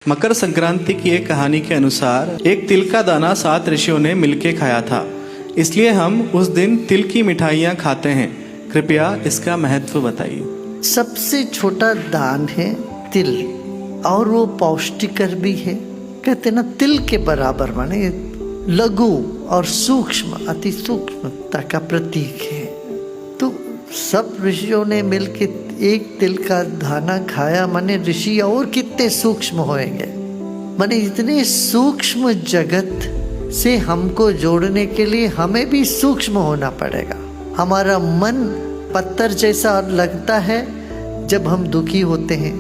मकर संक्रांति की एक कहानी के अनुसार एक तिल का दाना 7 ऋषियों ने मिलके खाया था, इसलिए हम उस दिन तिल की मिठाइयाँ खाते हैं। कृपया इसका महत्व बताइए। सबसे छोटा दान है तिल और वो पौष्टिकर भी है। कहते ना तिल के बराबर माने लघु और सूक्ष्म, अति सूक्ष्मता का प्रतीक है। तो सब ऋषियों ने मिलके एक तिल का दाना खाया, माने ऋषि और कितने सूक्ष्म होंगे। माने इतने सूक्ष्म जगत से हमको जोड़ने के लिए हमें भी सूक्ष्म होना पड़ेगा। हमारा मन पत्थर जैसा लगता है जब हम दुखी होते हैं,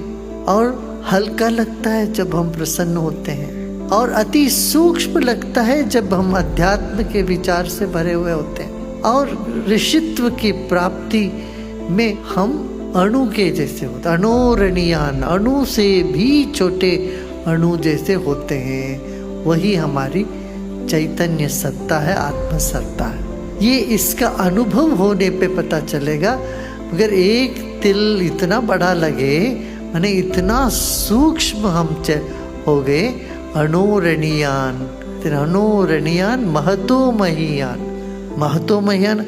और हल्का लगता है जब हम प्रसन्न होते हैं, और अति सूक्ष्म लगता है जब हम अध्यात्म के विचार से भरे हुए होते हैं। और ऋषित्व की प्राप्ति में हम अणु के जैसे होते, अणोरणीयान, अणु से भी छोटे अणु जैसे होते हैं। वही हमारी चैतन्य सत्ता है, आत्म सत्ता है। ये इसका अनुभव होने पे पता चलेगा। मगर एक तिल इतना बड़ा लगे, माने इतना सूक्ष्म हम हो गए। अणोरणीयान, अणोरणीयान महतो महीयान, महतो महीयान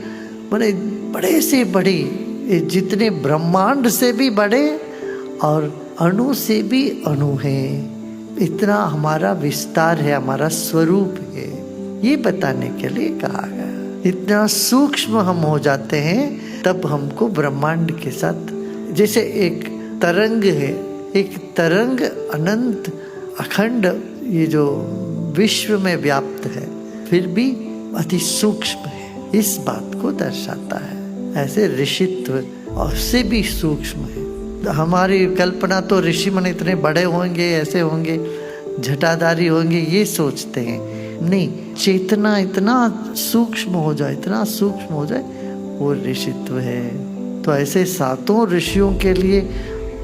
माने बड़े से बड़े, जितने ब्रह्मांड से भी बड़े और अणु से भी अणु है। इतना हमारा विस्तार है, हमारा स्वरूप है, ये बताने के लिए कहा गया। इतना सूक्ष्म हम हो जाते हैं तब हमको ब्रह्मांड के साथ, जैसे एक तरंग है, एक तरंग अनंत अखंड ये जो विश्व में व्याप्त है, फिर भी अति सूक्ष्म है, इस बात को दर्शाता है। ऐसे ऋषित्व और से भी सूक्ष्म है। हमारी कल्पना तो ऋषि मन इतने बड़े होंगे, ऐसे होंगे, झटाधारी होंगे, ये सोचते हैं। नहीं, चेतना इतना सूक्ष्म हो जाए, इतना सूक्ष्म हो जाए, वो ऋषित्व है। तो ऐसे 7 ऋषियों के लिए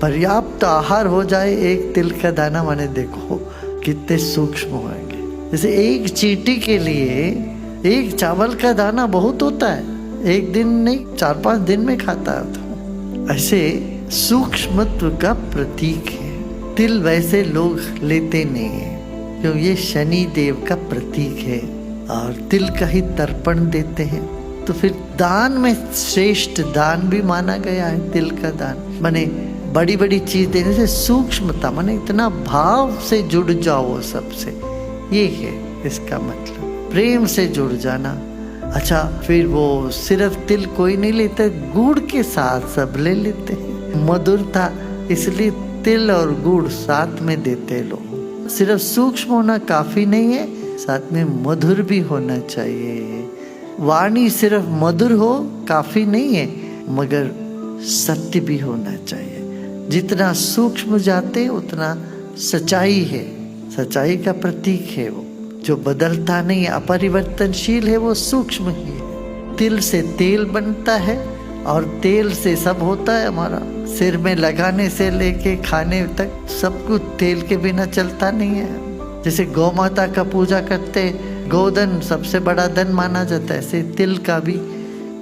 पर्याप्त आहार हो जाए एक तिल का दाना, माने देखो कितने सूक्ष्म होंगे। जैसे एक चींटी के लिए एक चावल का दाना बहुत होता है, एक दिन नहीं 4-5 दिन में खाता था। ऐसे सूक्ष्मत्व का प्रतीक है तिल। वैसे लोग लेते नहीं है क्योंकि ये शनि देव का प्रतीक है, और तिल का ही तर्पण देते हैं। तो फिर दान में श्रेष्ठ दान भी माना गया है तिल का दान। माने बड़ी बड़ी चीज देने से सूक्ष्मता, माने इतना भाव से जुड़ जाओ सबसे, ये है इसका मतलब, प्रेम से जुड़ जाना। अच्छा, फिर वो सिर्फ तिल कोई नहीं लेते, गुड़ के साथ सब ले लेते हैं। मधुरता, इसलिए तिल और गुड़ साथ में देते लोग। सिर्फ सूक्ष्म होना काफी नहीं है, साथ में मधुर भी होना चाहिए। वाणी सिर्फ मधुर हो काफी नहीं है, मगर सत्य भी होना चाहिए। जितना सूक्ष्म जाते उतना सच्चाई है, सच्चाई का प्रतीक है वो, जो बदलता नहीं है, अपरिवर्तनशील है, वो सूक्ष्म ही है। तिल से तेल बनता है, और तेल से सब होता है हमारा। सिर में लगाने से लेके खाने तक सब कुछ तेल के बिना चलता नहीं है। जैसे गौ माता का पूजा करते, गोधन सबसे बड़ा धन माना जाता है, ऐसे तिल का भी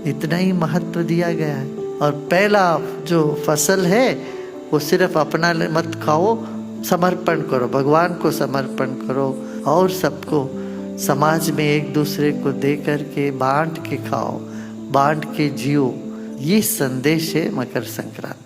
इतना ही महत्व दिया गया है। और पहला जो फसल है वो सिर्फ अपना मत खाओ, समर्पण करो, भगवान को समर्पण करो, और सबको समाज में एक दूसरे को दे करके बांट के खाओ, बांट के जियो। ये संदेश है मकर संक्रांति।